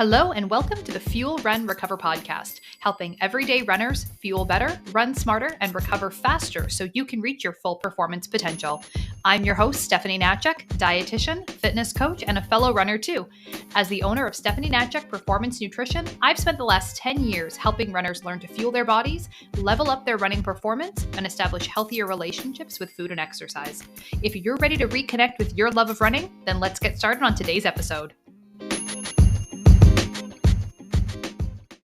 Hello and welcome to the Fuel, Run, Recover podcast, helping everyday runners fuel better, run smarter, and recover faster so you can reach your full performance potential. I'm your host, Stephanie Natchek, dietitian, fitness coach, and a fellow runner too. As the owner of Stephanie Natchek Performance Nutrition, I've spent the last 10 years helping runners learn to fuel their bodies, level up their running performance, and establish healthier relationships with food and exercise. If you're ready to reconnect with your love of running, then let's get started on today's episode.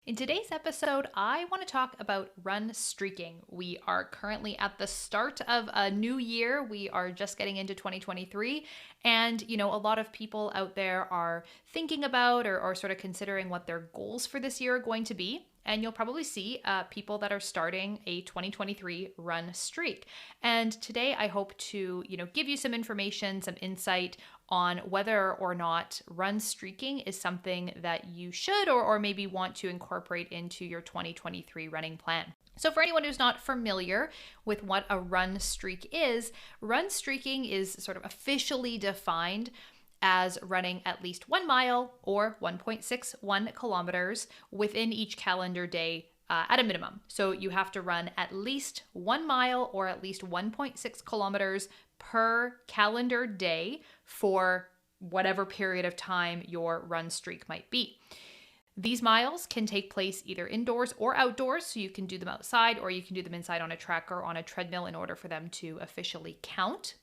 In today's episode, I want to talk about run streaking. We are currently at the start of a new year. We are just getting into 2023. And, a lot of people out there are thinking about or sort of considering what their goals for this year are going to be. And you'll probably see people that are starting a 2023 run streak. And today I hope to, give you some information, some insight on whether or not run streaking is something that you should or maybe want to incorporate into your 2023 running plan. So for anyone who's not familiar with what a run streaking is sort of officially defined as running at least 1 mile or 1.61 kilometers within each calendar day at a minimum. So you have to run at least 1 mile or at least 1.6 kilometers per calendar day for whatever period of time your run streak might be. These miles can take place either indoors or outdoors, so you can do them outside or you can do them inside on a track or on a treadmill in order for them to officially count.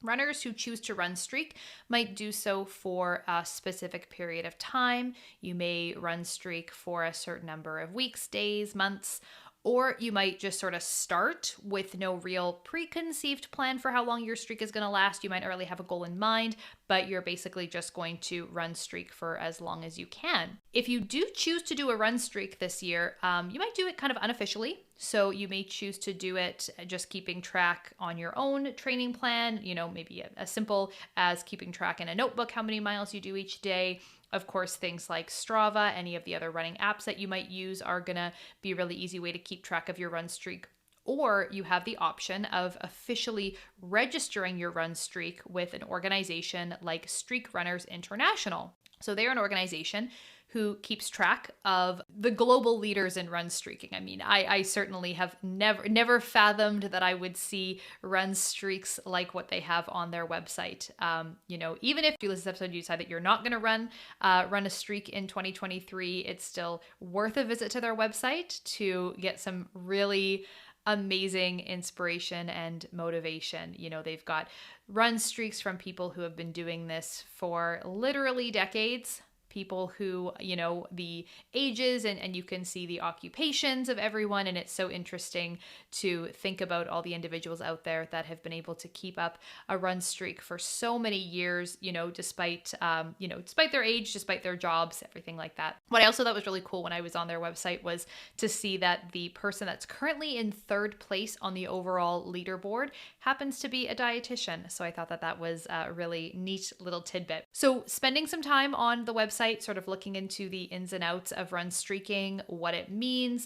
Runners who choose to run streak might do so for a specific period of time. You may run streak for a certain number of weeks, days, months, or you might just sort of start with no real preconceived plan for how long your streak is going to last. You might already have a goal in mind, but you're basically just going to run streak for as long as you can. If you do choose to do a run streak this year, you might do it kind of unofficially. So you may choose to do it just keeping track on your own training plan, maybe as simple as keeping track in a notebook how many miles you do each day. Of course, things like Strava, any of the other running apps that you might use are going to be a really easy way to keep track of your run streak. Or you have the option of officially registering your run streak with an organization like Streak Runners International. So they're an organization who keeps track of the global leaders in run streaking. I mean, I certainly have never fathomed that I would see run streaks like what they have on their website. Even if you listen to this episode, you decide that you're not going to run a streak in 2023, it's still worth a visit to their website to get some really amazing inspiration and motivation. They've got run streaks from people who have been doing this for literally decades. People who, the ages and you can see the occupations of everyone. And it's so interesting to think about all the individuals out there that have been able to keep up a run streak for so many years, despite their age, despite their jobs, everything like that. What I also thought was really cool when I was on their website was to see that the person that's currently in third place on the overall leaderboard happens to be a dietitian. So I thought that was a really neat little tidbit. So spending some time on the website, sort of looking into the ins and outs of run streaking, what it means,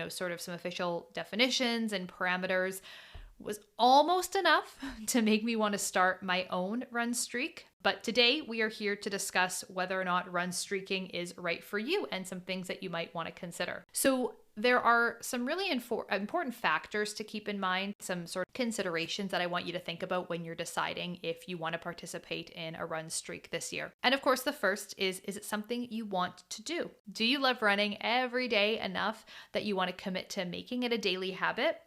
sort of some official definitions and parameters was almost enough to make me want to start my own run streak. But today we are here to discuss whether or not run streaking is right for you and some things that you might want to consider. So there are some really important factors to keep in mind, some sort of considerations that I want you to think about when you're deciding if you want to participate in a run streak this year. And of course, the first is it something you want to do? Do you love running every day enough that you want to commit to making it a daily habit?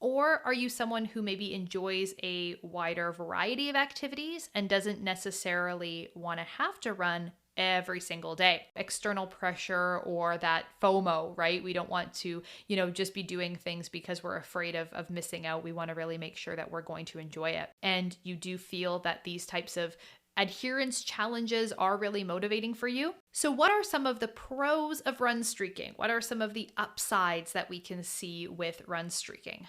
Or are you someone who maybe enjoys a wider variety of activities and doesn't necessarily want to have to run every single day? External pressure or that FOMO, right? We don't want to, just be doing things because we're afraid of missing out. We want to really make sure that we're going to enjoy it. And you do feel that these types of adherence challenges are really motivating for you. So what are some of the pros of run streaking? What are some of the upsides that we can see with run streaking?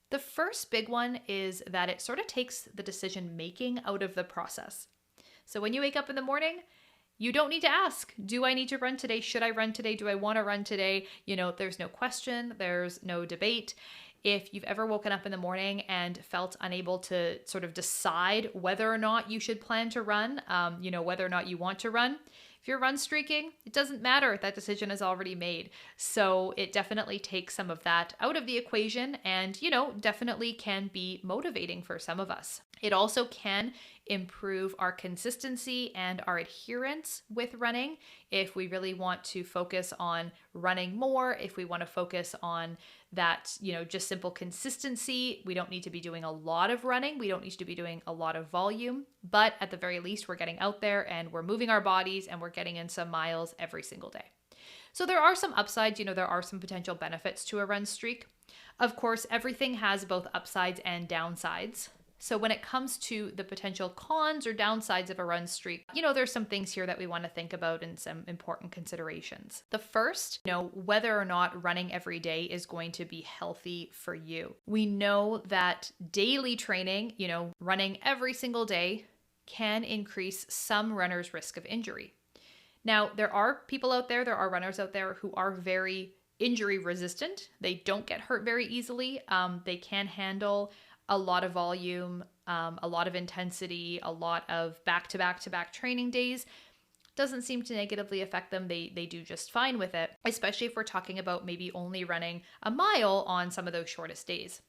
The first big one is that it sort of takes the decision making out of the process. So when you wake up in the morning, you don't need to ask, do I need to run today? Should I run today? Do I want to run today? There's no question, there's no debate. If you've ever woken up in the morning and felt unable to sort of decide whether or not you should plan to run, whether or not you want to run, If you're run streaking, it doesn't matter. That decision is already made. So it definitely takes some of that out of the equation and, definitely can be motivating for some of us. It also can improve our consistency and our adherence with running. If we really want to focus on running more, if we want to focus on that, just simple consistency, we don't need to be doing a lot of running. We don't need to be doing a lot of volume, but at the very least, we're getting out there and we're moving our bodies and we're getting in some miles every single day. So there are some upsides, there are some potential benefits to a run streak. Of course, everything has both upsides and downsides. So when it comes to the potential cons or downsides of a run streak, there's some things here that we want to think about and some important considerations. The first, whether or not running every day is going to be healthy for you. We know that daily training, running every single day can increase some runners' risk of injury. Now, there are people out there, there are runners out there who are very injury resistant. They don't get hurt very easily. They can handle a lot of volume, a lot of intensity, a lot of back-to-back-to-back training days. Doesn't seem to negatively affect them. They do just fine with it, especially if we're talking about maybe only running a mile on some of those shortest days.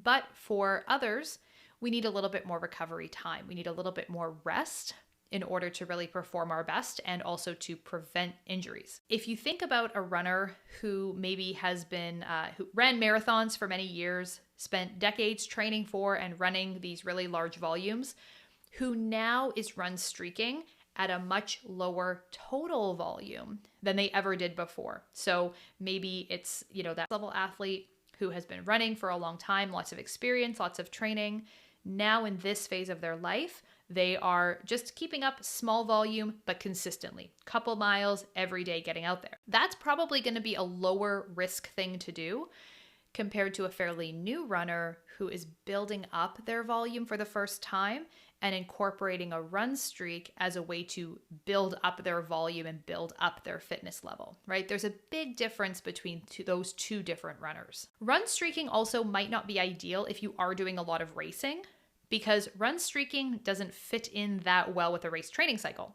But for others, we need a little bit more recovery time. We need a little bit more rest in order to really perform our best and also to prevent injuries. If you think about a runner who maybe has been, who ran marathons for many years, spent decades training for and running these really large volumes, who now is run streaking at a much lower total volume than they ever did before. So maybe it's, that level athlete who has been running for a long time, lots of experience, lots of training. Now in this phase of their life, they are just keeping up small volume, but consistently, couple miles every day getting out there. That's probably going to be a lower risk thing to do compared to a fairly new runner who is building up their volume for the first time and incorporating a run streak as a way to build up their volume and build up their fitness level, right? There's a big difference between those two different runners. Run streaking also might not be ideal if you are doing a lot of racing, because run streaking doesn't fit in that well with a race training cycle.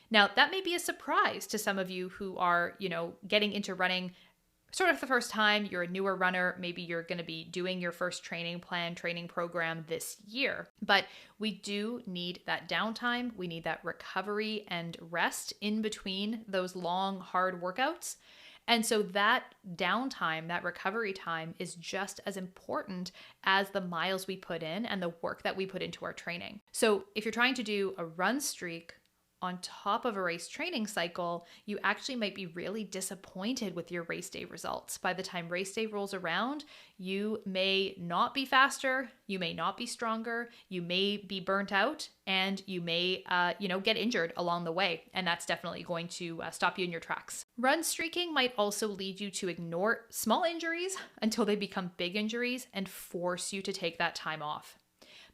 Now, that may be a surprise to some of you who are, getting into running sort of the first time. You're a newer runner. Maybe you're going to be doing your first training program this year. But we do need that downtime. We need that recovery and rest in between those long, hard workouts. And so that downtime, that recovery time is just as important as the miles we put in and the work that we put into our training. So if you're trying to do a run streak on top of a race training cycle, you actually might be really disappointed with your race day results. By the time race day rolls around, you may not be faster, you may not be stronger, you may be burnt out, and you may, get injured along the way. And that's definitely going to stop you in your tracks. Run streaking might also lead you to ignore small injuries until they become big injuries and force you to take that time off.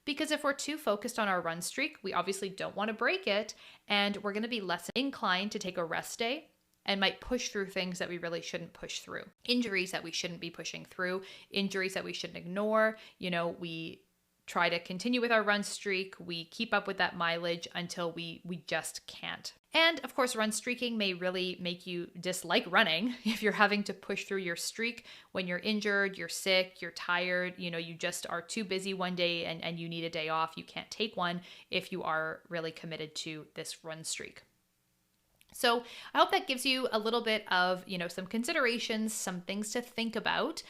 Because if we're too focused on our run streak, we obviously don't want to break it, and we're going to be less inclined to take a rest day and might push through things that we really shouldn't push through. Injuries that we shouldn't be pushing through, injuries that we shouldn't ignore. We try to continue with our run streak. We keep up with that mileage until we just can't. And of course, run streaking may really make you dislike running if you're having to push through your streak when you're injured, you're sick, you're tired, you just are too busy one day and you need a day off. You can't take one if you are really committed to this run streak. So I hope that gives you a little bit of, some considerations, some things to think about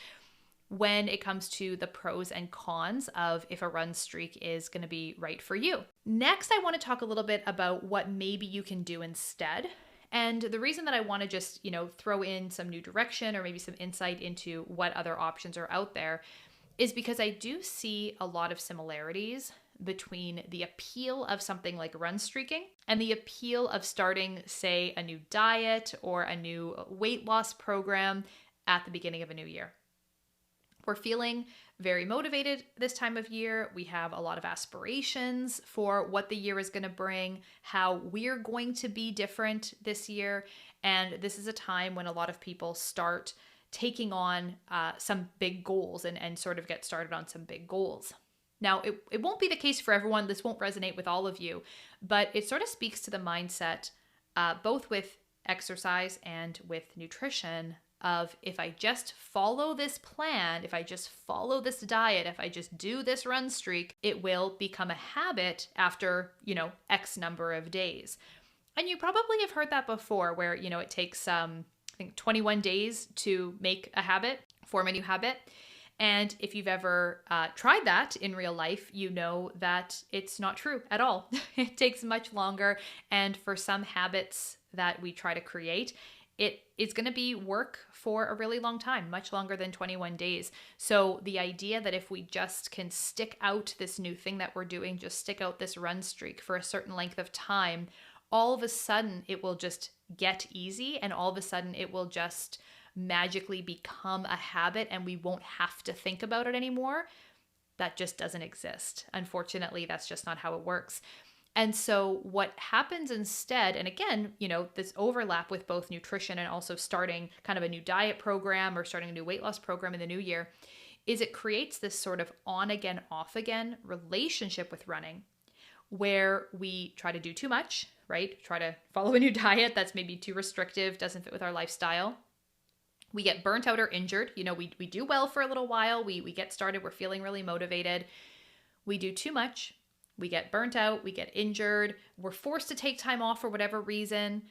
when it comes to the pros and cons of if a run streak is going to be right for you. Next, I want to talk a little bit about what maybe you can do instead. And the reason that I want to just, throw in some new direction or maybe some insight into what other options are out there is because I do see a lot of similarities between the appeal of something like run streaking and the appeal of starting, say, a new diet or a new weight loss program at the beginning of a new year. We're feeling very motivated this time of year. We have a lot of aspirations for what the year is going to bring, how we're going to be different this year. And this is a time when a lot of people start taking on some big goals and sort of get started on some big goals. Now, it won't be the case for everyone. This won't resonate with all of you, but it sort of speaks to the mindset both with exercise and with nutrition, of if I just follow this plan, if I just follow this diet, if I just do this run streak, it will become a habit after, X number of days. And you probably have heard that before where, it takes, I think 21 days to make a habit, form a new habit. And if you've ever tried that in real life, you know that it's not true at all. It takes much longer. And for some habits that we try to create, it is going to be work for a really long time, much longer than 21 days. So the idea that if we just can stick out this new thing that we're doing, just stick out this run streak for a certain length of time, all of a sudden it will just get easy, and all of a sudden it will just magically become a habit and we won't have to think about it anymore. That just doesn't exist. Unfortunately, that's just not how it works. And so what happens instead, and again, this overlap with both nutrition and also starting kind of a new diet program or starting a new weight loss program in the new year, is it creates this sort of on again, off again relationship with running where we try to do too much, right? Try to follow a new diet that's maybe too restrictive, doesn't fit with our lifestyle. We get burnt out or injured. We do well for a little while. We get started. We're feeling really motivated. We do too much. We get burnt out, we get injured, we're forced to take time off for whatever reason.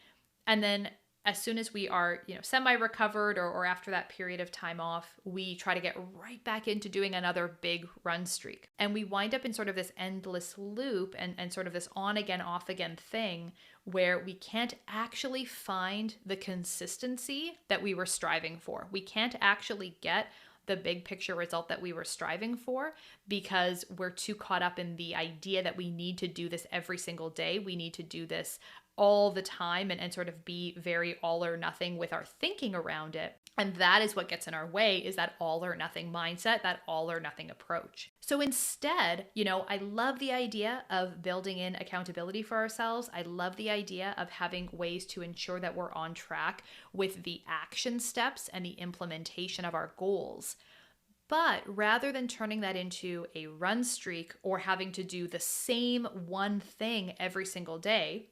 And then as soon as we are, semi-recovered or after that period of time off, we try to get right back into doing another big run streak. And we wind up in sort of this endless loop and sort of this on again, off again thing where we can't actually find the consistency that we were striving for. We can't actually get the big picture result that we were striving for because we're too caught up in the idea that we need to do this every single day. We need to do this all the time and sort of be very all or nothing with our thinking around it. And that is what gets in our way, is that all or nothing mindset, that all or nothing approach. So instead, I love the idea of building in accountability for ourselves. I love the idea of having ways to ensure that we're on track with the action steps and the implementation of our goals. But rather than turning that into a run streak or having to do the same one thing every single day,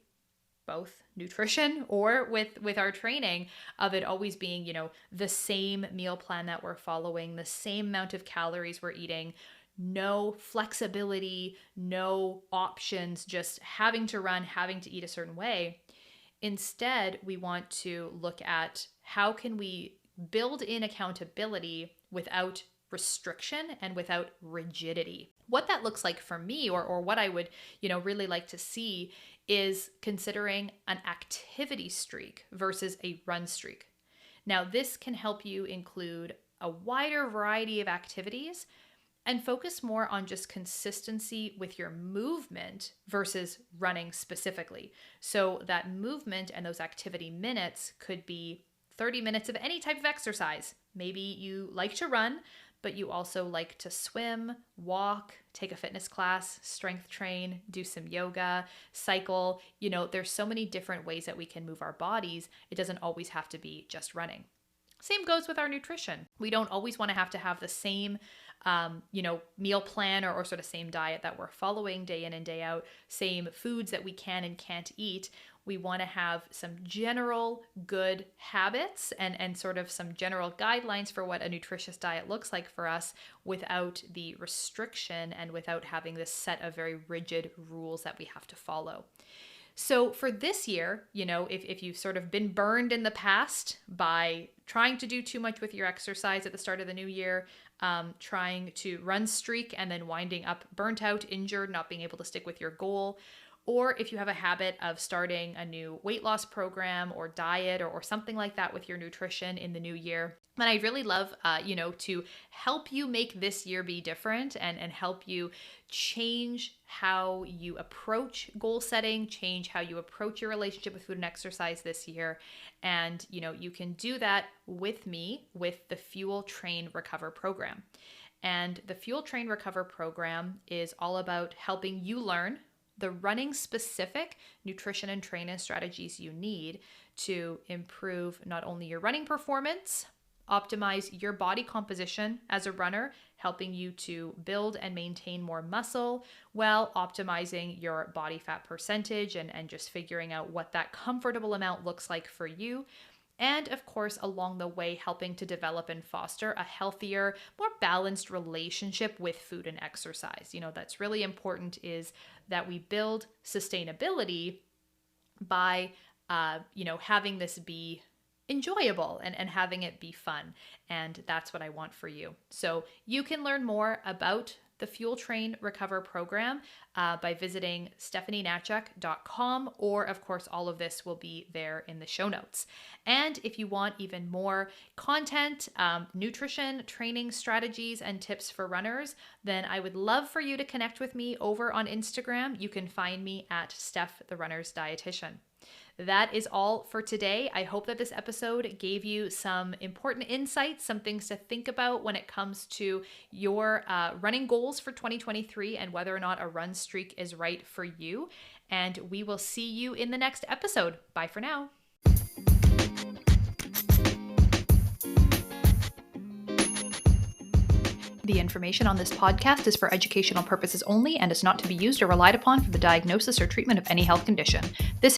both nutrition or with our training, of it always being, the same meal plan that we're following, the same amount of calories we're eating, no flexibility, no options, just having to run, having to eat a certain way. Instead, we want to look at how can we build in accountability without restriction and without rigidity. What that looks like for me, or what I would, really like to see, is considering an activity streak versus a run streak. Now, this can help you include a wider variety of activities and focus more on just consistency with your movement versus running specifically. So that movement and those activity minutes could be 30 minutes of any type of exercise. Maybe you like to run, but you also like to swim, walk, take a fitness class, strength train, do some yoga, cycle. There's so many different ways that we can move our bodies. It doesn't always have to be just running. Same goes with our nutrition. We don't always want to have the same, meal plan or sort of same diet that we're following day in and day out, same foods that we can and can't eat. We want to have some general good habits and sort of some general guidelines for what a nutritious diet looks like for us without the restriction and without having this set of very rigid rules that we have to follow. So for this year, if you've sort of been burned in the past by trying to do too much with your exercise at the start of the new year, trying to run streak and then winding up burnt out, injured, not being able to stick with your goal, or if you have a habit of starting a new weight loss program or diet or something like that with your nutrition in the new year, then I'd really love, to help you make this year be different and help you change how you approach goal setting, change how you approach your relationship with food and exercise this year. And, you can do that with me with the Fuel, Train, Recover program. And the Fuel, Train, Recover program is all about helping you learn the running specific nutrition and training strategies you need to improve not only your running performance, optimize your body composition as a runner, helping you to build and maintain more muscle while optimizing your body fat percentage and just figuring out what that comfortable amount looks like for you. And of course, along the way, helping to develop and foster a healthier, more balanced relationship with food and exercise. That's really important, is that we build sustainability by, having this be enjoyable and having it be fun. And that's what I want for you. So you can learn more about the Fuel Train Recover program by visiting stephanienatchuk.com, or of course, all of this will be there in the show notes. And if you want even more content, nutrition, training strategies, and tips for runners, then I would love for you to connect with me over on Instagram. You can find me at Steph the Runner's Dietitian. That is all for today. I hope that this episode gave you some important insights, some things to think about when it comes to your running goals for 2023 and whether or not a run streak is right for you. And we will see you in the next episode. Bye for now. The information on this podcast is for educational purposes only and is not to be used or relied upon for the diagnosis or treatment of any health condition. This